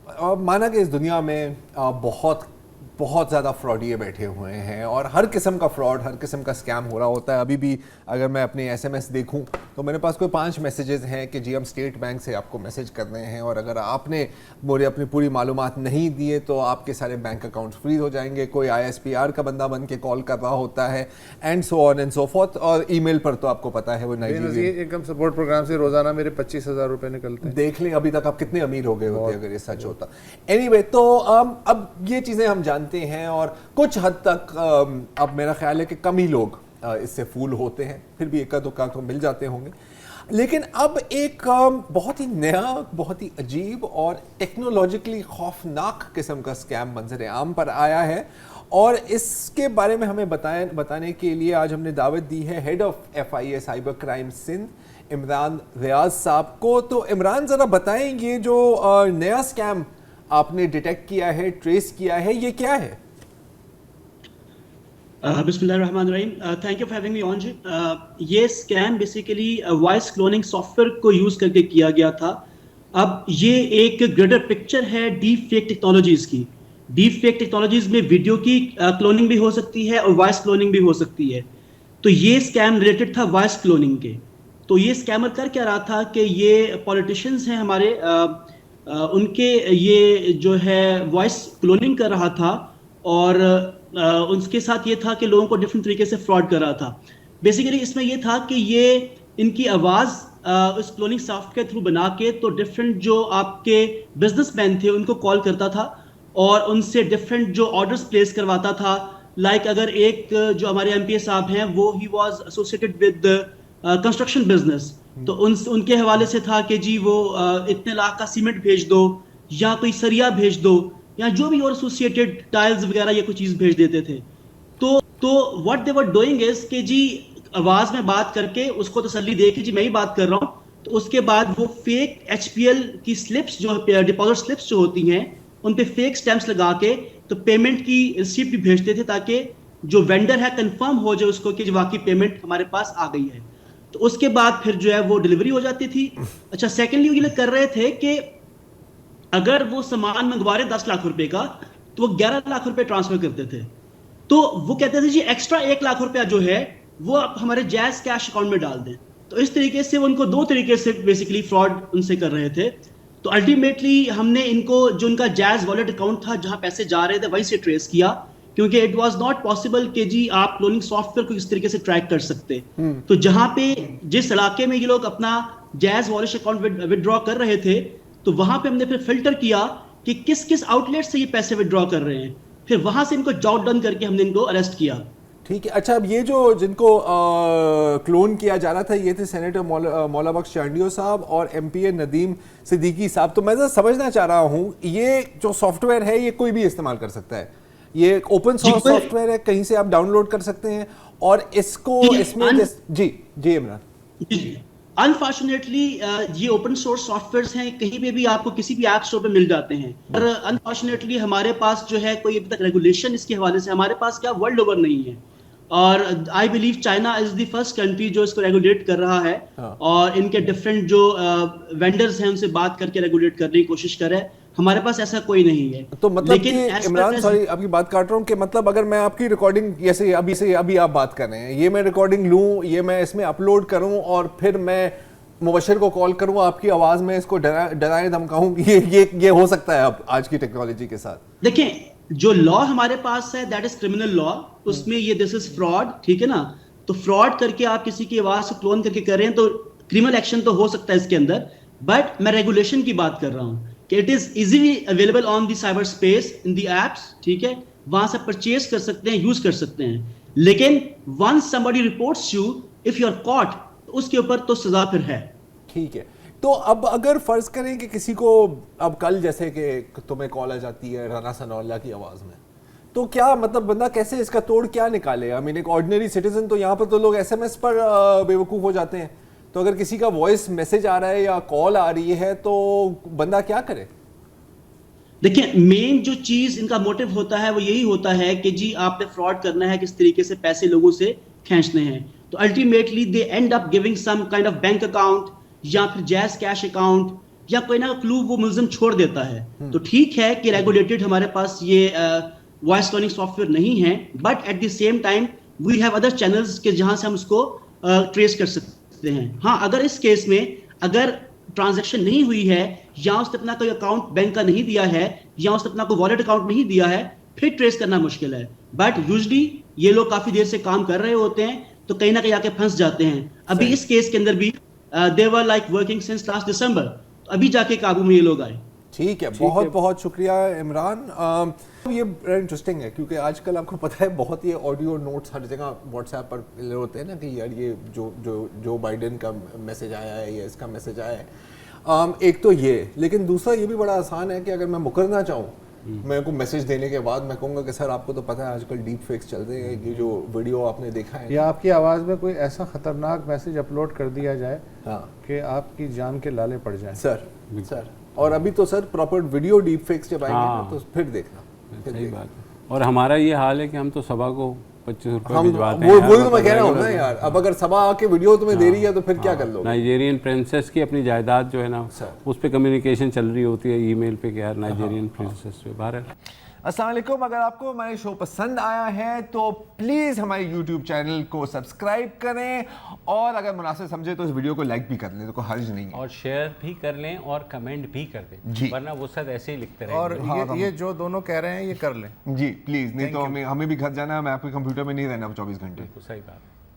माना कि इस दुनिया में बहुत बहुत ज़्यादा फ्रॉडिये बैठे हुए हैं और हर किस्म का फ्रॉड, हर किस्म का स्कैम हो रहा होता है। अभी भी अगर मैं अपने एसएमएस देखूं तो मेरे पास कोई 5 मैसेजेस हैं कि जी हम स्टेट बैंक से आपको मैसेज कर रहे हैं और अगर आपने मुझे अपनी पूरी मालूमात नहीं दिए तो आपके सारे बैंक अकाउंट्स फ्रीज हो जाएंगे। कोई आईएसपीआर का बंदा बन के कॉल कर रहा होता है and so on and so fourth. और ईमेल पर तो आपको पता है वो नाइजीरियन इनकम सपोर्ट प्रोग्राम से रोजाना मेरे 25,000 रुपए निकलते हैं। देख लें अभी तक आप कितने अमीर हो गए होते अगर ये सच होता। एनीवे तो अब ये चीज़ें हम जानते हैं और कुछ हद तक अब मेरा ख्याल है कि कम ही लोग इससे फूल होते हैं, फिर भी एका दुक्का तो मिल जाते होंगे। लेकिन अब एक बहुत ही नया, बहुत ही अजीब और टेक्नोलॉजिकली खौफनाक किस्म का स्कैम मंजर आम पर आया है और इसके बारे में हमें बताने के लिए आज हमने दावत दी है head of FIA cyber crime Sindh Imran Riaz साहब को। तो इमरान ज़रा बताएं ये जो नया स्कैम आपने डिटेक्ट किया है, ट्रेस किया है, ये क्या है? बिस्मिल्लाहिर्रहमानिर्रहीम, thank you for having me on जी। ये scam basically voice cloning software को यूज करके किया गया था। अब ये एक ग्रेटर पिक्चर है डीप फेक टेक्नोलॉजीज की। डीप फेक टेक्नोलॉजीज में वीडियो की क्लोनिंग भी हो सकती है और वॉइस क्लोनिंग भी हो सकती है। तो ये स्कैम रिलेटेड था वॉइस क्लोनिंग के। तो ये स्कैमर कर क्या रहा था कि ये पॉलिटिशियंस हैं हमारे, उनके ये जो है वॉइस क्लोनिंग कर रहा था और उनके साथ ये था कि लोगों को डिफरेंट तरीके से फ्रॉड कर रहा था। बेसिकली इसमें ये था कि ये इनकी आवाज़ उस क्लोनिंग सॉफ्टवेयर थ्रू बना के तो डिफरेंट जो आपके बिजनेसमैन थे उनको कॉल करता था और उनसे डिफरेंट जो ऑर्डर्स प्लेस करवाता था। लाइक अगर एक जो हमारे MPA साहब हैं वो he was associated with construction business, तो उनके हवाले से था कि जी वो इतने लाख का सीमेंट भेज दो या कोई सरिया भेज दो या जो भी और एसोसिएटेड टाइल्स वगैरह ये कोई चीज भेज देते थे। तो what they were doing is कि जी आवाज में बात करके उसको तसल्ली दे कि जी मैं ही बात कर रहा हूँ, तो उसके बाद वो फेक HPL की स्लिप्स जो डिपॉजिट स्लिप्स जो होती हैं उन पे फेक स्टैंप्स लगा के तो पेमेंट की रिसीप्ट भी भेजते थे ताकि जो वेंडर है कंफर्म हो जाए उसको कि वाकई पेमेंट हमारे पास आ गई है। तो उसके बाद फिर जो है वो डिलीवरी हो जाती थी। अच्छा, सेकेंडली ये लोग कर रहे थे कि अगर वो सामान मंगवा रहे 10 लाख रुपए का तो वो 11 लाख रुपए ट्रांसफर करते थे। तो वो कहते थे जी एक्स्ट्रा 1 लाख रुपया जो है वो आप हमारे जैज कैश अकाउंट में डाल दें। तो इस तरीके से वो उनको 2 तरीके से बेसिकली फ्रॉड उनसे कर रहे थे। तो अल्टीमेटली हमने इनको जो उनका जैज वॉलेट अकाउंट था जहां पैसे जा रहे थे वहीं से ट्रेस किया, क्योंकि इट वाज नॉट पॉसिबल कि जी आप क्लोनिंग सॉफ्टवेयर को इस तरीके से ट्रैक कर सकते। तो जहां पे जिस इलाके में ये लोग अपना जैज वॉलेट अकाउंट विदड्रॉ कर रहे थे तो वहां पे हमने फिर फिल्टर किया कि किस किस आउटलेट से ये पैसे विदड्रॉ कर रहे हैं, फिर वहां से इनको जॉट डाउन करके हमने इनको अरेस्ट किया। ठीक है। अच्छा, अब ये जो जिनको क्लोन किया जा रहा था ये थे सेनेटर मौला बख्श चांडियो साहब और MPA नदीम सिद्दीकी साहब। तो मैं समझना चाह रहा हूँ ये जो सॉफ्टवेयर है ये कोई भी इस्तेमाल कर सकता है, ये ओपन सोर्स सॉफ्टवेयर है, कहीं से आप डाउनलोड कर सकते हैं और इसको इसमें जी जी इमरान, अनफॉर्चुनेटली ये ओपन सोर्स सॉफ्टवेयर हैं, कहीं पे भी आपको किसी भी ऐप स्टोर पे मिल जाते हैं। पर अनफॉर्चुनेटली हमारे पास जो है कोई अभी तक रेगुलेशन इसके हवाले से हमारे पास क्या वर्ल्ड ओवर नहीं है। और I believe China is the first country जो इसको रेगुलेट कर रहा है और इनके डिफरेंट जो वेंडर्स हैं उनसे बात करके रेगुलेट करने की कोशिश कर रहे हैं। हमारे पास ऐसा कोई नहीं है। तो मतलब लेकिन इमरान, सॉरी आपकी बात काट रहा हूँ, कि मतलब अगर मैं आपकी रिकॉर्डिंग जैसे अभी आप बात कर रहे हैं, ये मैं रिकॉर्डिंग लूँ, ये मैं इसमें अपलोड करूँ और फिर मैं मुबशिर को कॉल करूँ आपकी आवाज़ में इसको डराए धमकाऊँ, ये हो सकता है अब आज की टेक्नोलॉजी के साथ? देखिए, जो लॉ हमारे पास है दैट इज क्रिमिनल लॉ, उसमें ये दिस इज फ्रॉड, ठीक है ना। तो फ्रॉड करके आप किसी की आवाज से क्लोन करके कर रहे हैं तो क्रिमिनल एक्शन तो हो सकता है इसके अंदर। बट मैं रेगुलेशन की बात कर रहा हूँ कि it is easily available on the cyber space in the apps, ठीक है, वहां से परचेज कर सकते हैं, यूज कर सकते हैं। लेकिन once somebody reports you, if you are caught, तो उसके ऊपर तो सजा फिर है। ठीक है। तो अब अगर फर्ज करें कि किसी को अब कल जैसे कि तुम्हें कॉल आ जाती है राना सनाउल्लाह की आवाज में, तो क्या मतलब बंदा कैसे इसका तोड़ क्या निकाले? आई मीन एक ऑर्डिनरी सिटीजन, तो यहाँ पर तो लोग SMS पर बेवकूफ हो जाते हैं, तो अगर किसी का वॉइस मैसेज आ रहा है या कॉल आ रही है तो बंदा क्या करे? देखिए, मेन जो चीज इनका मोटिव होता है वो यही होता है कि जी आपने फ्रॉड करना है, किस तरीके से पैसे लोगों से खींचने हैं। तो ultimately they end up giving some kind of bank account या फिर जैज कैश अकाउंट या कोई ना क्लू वो मुलजिम छोड़ देता है। तो ठीक है कि रेगुलेटेड हमारे पास ये वॉइस क्लोनिंग सॉफ्टवेयर नहीं है, but at the same time we have other channels के जहां से हम उसको ट्रेस कर सकते हैं। हाँ, अगर इस केस में अगर ट्रांजैक्शन नहीं हुई है या उसने अपना कोई अकाउंट बैंक का नहीं दिया है या उसने अपना कोई वॉलेट अकाउंट नहीं दिया है, फिर ट्रेस करना मुश्किल है। बट यूजली ये लोग काफी देर से काम कर रहे होते हैं तो कहीं ना कहीं आके फंस जाते हैं। अभी इस केस के अंदर भी they were like working since last December, अभी जाके काबू में ये लोग आए। ठीक है, बहुत बहुत शुक्रिया इमरान। ये बड़ा इंटरेस्टिंग है क्योंकि आजकल आपको पता है बहुत ये ऑडियो नोट्स हर जगह व्हाट्सएप पर होते हैं ना कि यार ये जो बाइडेन का मैसेज आया है या इसका मैसेज आया है। एक तो ये, लेकिन दूसरा ये भी बड़ा आसान है कि अगर मैं मुकरना चाहूँ, मैं को मैसेज देने के बाद मैं कहूँगा कि सर आपको तो पता है आजकल डीप फेक्स चल रहे हैं, ये जो वीडियो आपने देखा है या आपकी आवाज़ में कोई ऐसा खतरनाक मैसेज अपलोड कर दिया जाए कि आपकी जान के लाले पड़ जाए। सर और अभी तो sir proper video deep fakes जब आएंगे तो फिर देखना। सही बात है। और हमारा ये हाल है कि हम तो सभा को 25 रुपये भिजवाते हैं। वो तो मैं कह रहा हूँ ना यार, अब अगर सभा आके वीडियो तुम्हें दे रही है तो फिर क्या कर लो। नाइजीरियन प्रिंसेस की अपनी जायदाद जो है ना उस पर कम्युनिकेशन चल रही होती है ईमेल पे कि यार नाइजीरियन प्रिंसेस पे बाहर। अस्सलाम वालेकुम, अगर आपको हमारे शो पसंद आया है तो प्लीज़ हमारे YouTube चैनल को सब्सक्राइब करें और अगर मुनासिब समझे तो इस वीडियो को लाइक भी कर लें, तो कोई हर्ज नहीं है। और शेयर भी कर लें और कमेंट भी कर दें, वरना वो सब ऐसे ही लिखते रहेंगे। और ये जो दोनों कह रहे हैं ये कर लें जी प्लीज़, नहीं तो हमें भी घर जाना है, मैं आपके कंप्यूटर में नहीं रहना 24 घंटे। सही बात।